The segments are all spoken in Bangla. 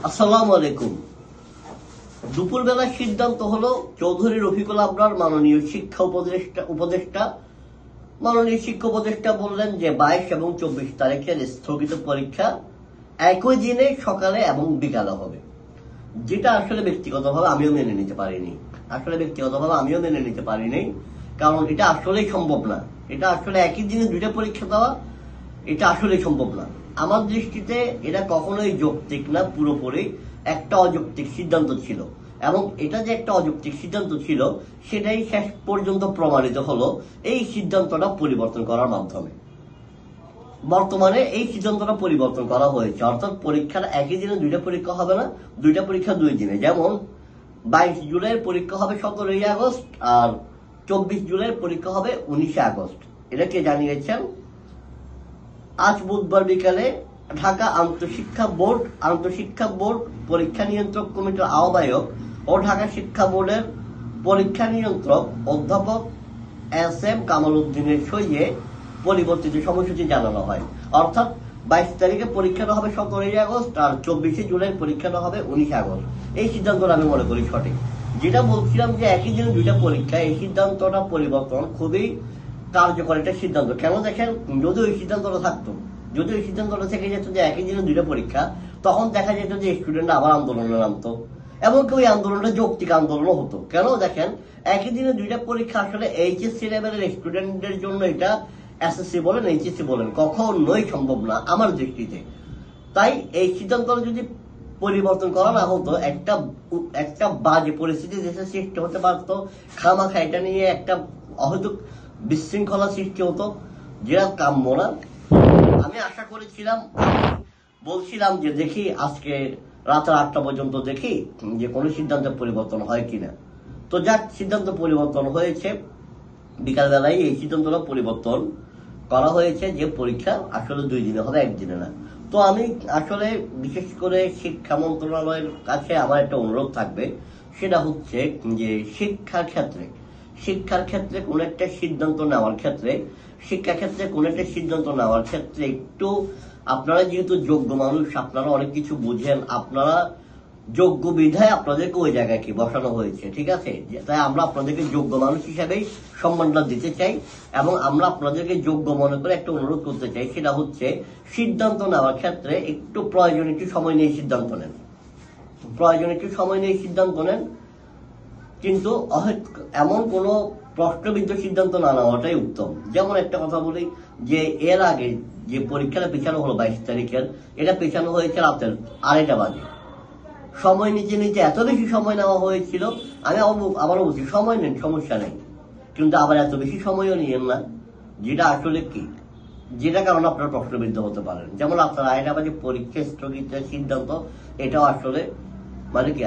আসসালামু আলাইকুম। দুপুরবেলার সিদ্ধান্ত হলো চৌধুরী রফিকুল আবরার মাননীয় শিক্ষা উপদেষ্টা মাননীয় শিক্ষা উপদেষ্টা বললেন যে 22 এবং 24 তারিখের স্থগিত পরীক্ষা একই দিনে সকালে এবং বিকালে হবে, যেটা আসলে ব্যক্তিগতভাবে আমিও মেনে নিতে পারিনি। কারণ এটা আসলেই সম্ভব না। এটা আসলে একই দিনে দুইটা পরীক্ষা দেওয়া এটা আসলেই সম্ভব না। আমার দৃষ্টিতে এটা কখনোই যৌক্তিক না, পুরোপুরি একটা অযৌক্তিক সিদ্ধান্ত ছিল। এবং এটা যে একটা অযৌক্তিক সিদ্ধান্ত ছিল সেটাই শেষ পর্যন্ত প্রমাণিত হলো এই সিদ্ধান্তটা পরিবর্তন করার মাধ্যমে। বর্তমানে এই সিদ্ধান্তটা পরিবর্তন করা হয়েছে, অর্থাৎ পরীক্ষার একই দিনে দুইটা পরীক্ষা হবে না, দুইটা পরীক্ষা 2 দিনে। যেমন 22 জুলাইয়ের পরীক্ষা হবে 17 আগস্ট আর 24 জুলাইয়ের পরীক্ষা হবে 19 আগস্ট। এটা কে জানিয়েছেন? আজ বুধবার বিকালে ঢাকা আন্তঃশিক্ষা বোর্ড পরীক্ষা নিয়ন্ত্রক কমিটির আহ্বায়ক ও ঢাকা শিক্ষা বোর্ডের পরীক্ষা নিয়ন্ত্রক অধ্যাপক এস.এম. কামাল উদ্দিনের সইয়ে পরিবর্তিত সময়সূচি জানানো হয়। অর্থাৎ 22 তারিখে পরীক্ষাটা হবে 17 আগস্ট আর 24 জুলাই পরীক্ষাটা হবে 19 আগস্ট। এই সিদ্ধান্তটা আমি মনে করি সঠিক। যেটা বলছিলাম যে একই দিনে দুইটা পরীক্ষা, এই সিদ্ধান্তটা পরিবর্তন খুবই কার্যকর একটা সিদ্ধান্ত। কেন দেখেন, যদি ওই সিদ্ধান্তটা থেকে যেত যে একই দিনে দুইটা পরীক্ষা, তখন দেখা যেত যে স্টুডেন্টরা আবার আন্দোলনে নামতো, এমনকি ওই আন্দোলনটা যৌক্তিক আন্দোলনও হতো। কেন দেখেন, একই দিনে দুইটা পরীক্ষা আসলে এইচএসসি লেভেলের স্টুডেন্টদের জন্য, এটা এসএসসি বলেন এইচএসসি বলেন, কখনোই সম্ভব না আমার দৃষ্টিতে। তাই এই সিদ্ধান্তটা যদি পরিবর্তন করা না হতো, একটা বাজে পরিস্থিতি দেশে সৃষ্টি হতে পারতো। খামাখা এটা নিয়ে একটা অহেতুক বিশৃঙ্খলা সৃষ্টি হতো, যেটা কাম্য না। আমি আশা করেছিলাম, বলছিলাম যে দেখি আজকে রাত 8টা পর্যন্ত দেখি যে কোনো সিদ্ধান্ত পরিবর্তন হয় কিনা। তো যাক, সিদ্ধান্ত পরিবর্তন হয়েছে। বিকালবেলায় এই সিদ্ধান্তটা পরিবর্তন করা হয়েছে যে পরীক্ষা আসলে 2 দিনে হবে, 1 দিনে না। তো আমি আসলে বিশেষ করে শিক্ষা মন্ত্রণালয়ের কাছে আমার একটা অনুরোধ থাকবে, সেটা হচ্ছে যে শিক্ষার ক্ষেত্রে কোন একটা সিদ্ধান্ত নেওয়ার ক্ষেত্রে একটু, আপনারা যেহেতু যোগ্য মানুষ, আপনারা অনেক কিছু বুঝেন, আপনারা যোগ্য বিধায় আপনাদেরকে ওই জায়গায় কি বসানো হয়েছে, ঠিক আছে? তাই আমরা আপনাদেরকে যোগ্য মানুষ হিসাবেই সম্মানটা দিতে চাই এবং আমরা আপনাদেরকে যোগ্য মনে করে একটা অনুরোধ করতে চাই, সেটা হচ্ছে সিদ্ধান্ত নেওয়ার ক্ষেত্রে একটু প্রয়োজনে একটু সময় নিয়ে সিদ্ধান্ত নেন। কিন্তু এমন কোনো প্রশ্নবিদ্ধ সিদ্ধান্ত না নেওয়াটাই উত্তম। যেমন একটা কথা বলি, যে এর আগে যে পরীক্ষাটা পেছানো হলো 22 তারিখের, এটা পেছানো হয়েছে রাতের 2:30 বাজে। সময় নিচে এত বেশি সময় নেওয়া হয়েছিল। আমি আবারও বলছি, সময় নেন, সমস্যা নেই, কিন্তু আবার এত বেশি সময়ও নিয়েন না, যেটা আসলে কি, যেটা কারণে আপনারা প্রশ্নবিদ্ধ হতে পারেন। যেমন আপনার 2:30 বাজে পরীক্ষা স্থগিতের সিদ্ধান্ত, এটাও আসলে মানে কি,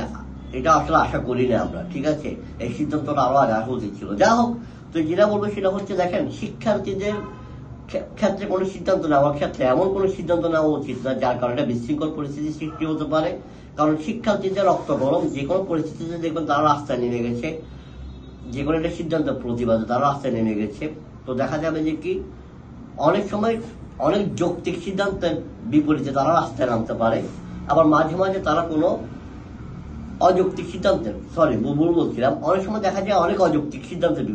এটা আসলে আশা করি না আমরা, ঠিক আছে? এই সিদ্ধান্তটা আরো আগে আসা উচিত ছিল। যা হোক, তো যেটা বলবো সেটা হচ্ছে, দেখেন, শিক্ষার্থীদের ক্ষেত্রে কোনো সিদ্ধান্ত নেওয়ার ক্ষেত্রে এমন কোনো সিদ্ধান্ত নেওয়া উচিত না যার কারণে বিশৃঙ্খল পরিস্থিতি সৃষ্টি হতে পারে। কারণ শিক্ষার্থীদের রক্ত গরম, যে কোনো পরিস্থিতিতে দেখবেন তারা রাস্তায় নেমে গেছে, যে কোনো একটা সিদ্ধান্তের প্রতিবাদে তারা রাস্তায় নেমে গেছে। তো দেখা যাবে যে কি, অনেক সময় অনেক যৌক্তিক সিদ্ধান্তের বিপরীতে তারা রাস্তায় নামতে পারে, আবার মাঝে মাঝে তারা কোনো অযৌক্তিক সিদ্ধান্তের, অনেক সময় দেখা যায় অনেক অযৌক্তিক সিদ্ধান্তের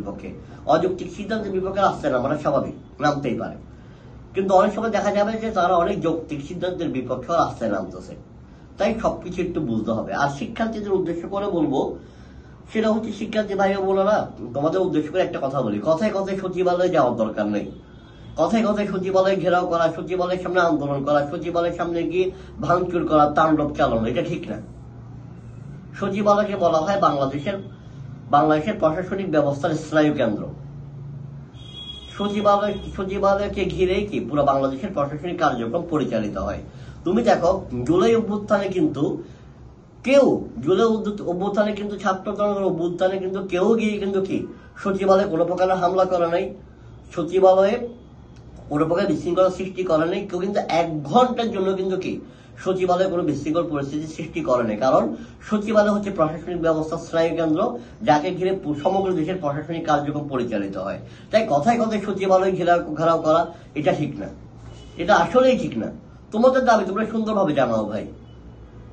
বিপক্ষে রাস্তায় নামাটা স্বাভাবিক, নামতেই পারে। কিন্তু অনেক সময় দেখা যাবে যে তারা অনেক যৌক্তিক সিদ্ধান্তের বিপক্ষে রাস্তায় নামতেছে। তাই সবকিছু একটু বুঝতে হবে। আর শিক্ষার্থীদের উদ্দেশ্য করে বলবো, সেটা হচ্ছে, শিক্ষার্থী ভাই ও বোনেরা, তোমাদের উদ্দেশ্য করে একটা কথা বলি। কথায় সচিবালয়ে যাওয়ার দরকার নেই। কথায় সচিবালয় ঘেরাও করা, সচিবালয়ের সামনে আন্দোলন করা, সচিবালয়ের সামনে গিয়ে ভাঙচুর করা, তাণ্ডব চালানো, এটা ঠিক না। সচিবালয়কে বলা হয় বাংলাদেশের প্রশাসনিক ব্যবস্থার স্নায়ু কেন্দ্র। সচিবালয়কে ঘিরেই কি পুরো বাংলাদেশের প্রশাসনিক কার্যক্রম পরিচালিত হয়। তুমি দেখো, জুলাই অভ্যুত্থানে কিন্তু ছাত্র জনগণের অভ্যুত্থানে কিন্তু কেউ গিয়ে কিন্তু কি সচিবালয়ে কোনো প্রকার হামলা করে নাই, সচিবালয়ে কোনো প্রকার বিশৃঙ্খলা সৃষ্টি করে নাই। কেউ কিন্তু 1 ঘন্টার জন্য কিন্তু কি সচিবালয়ে কোনো বিশৃঙ্খল পরিস্থিতি সৃষ্টি করে নাই। কারণ সচিবালয় হচ্ছে প্রশাসনিক ব্যবস্থার স্নায়ু কেন্দ্র, যাকে ঘিরে সমগ্র দেশের প্রশাসনিক কার্যক্রম পরিচালিত হয়। তাই কথায় সচিবালয় ঘেরাও করা এটা ঠিক না, এটা আসলেই ঠিক না। তোমাদের দাবি তোমরা সুন্দরভাবে জানাও ভাই।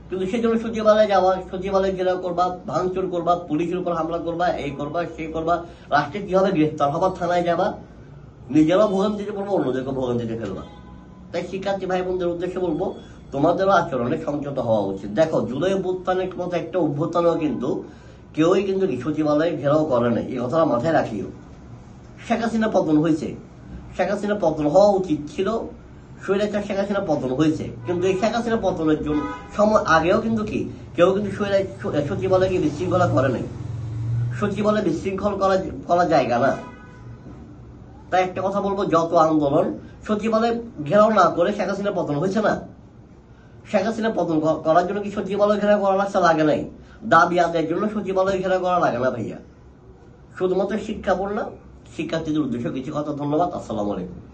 কিন্তু সেজন্য সচিবালয়ে যাওয়া, সচিবালয়ে ঘেরাও করবা, ভাঙচুর করবা, পুলিশের উপর হামলা করবা, এই করবা সেই করবা, রাষ্ট্রে কিভাবে গ্রেফতার হবা, থানায় যাবা, নিজেরাও ভোগান্তিতে পড়বো, অন্যদেরকে ভোগান্তিতে ফেলবা। তাই শিক্ষার্থী ভাই বোনদের উদ্দেশ্যে বলবো, তোমাদেরও আচরণে সংযত হওয়া উচিত। দেখো, জুলাই অভ্যুত্থানের মতো একটা অভ্যুত্থানও কিন্তু কেউই কিন্তু সচিবালয়ে ঘেরাও করে নাই, এই কথাটা মাথায় রাখিও। শেখ হাসিনা পতন হয়েছে, শেখ হাসিনা পতন হওয়া উচিত ছিল, স্বৈরাচার শেখ হাসিনা পতন হয়েছে, কিন্তু এই শেখ হাসিনা পতনের জন্য সময় আগেও কিন্তু কেউ কিন্তু সচিবালয়কে বিশৃঙ্খলা করে নাই। সচিবালয় বিশৃঙ্খল করা জায়গা না। তাই একটা কথা বলবো, যত আন্দোলন সচিবালয় ঘেরাও না করে শেখ হাসিনা পতন হয়েছে না। শেখ হাসিনা পতন করার জন্য কি সচিবালয় ঘেরাও করা লাগছে? লাগে নাই। দাবি আদায়ের জন্য সচিবালয় ঘেরাও করা লাগে না ভাইয়া। শুধুমাত্র শিক্ষা বললাম। শিক্ষার্থীদের উদ্দেশ্যে কিছু কথা। ধন্যবাদ। আসসালামু আলাইকুম।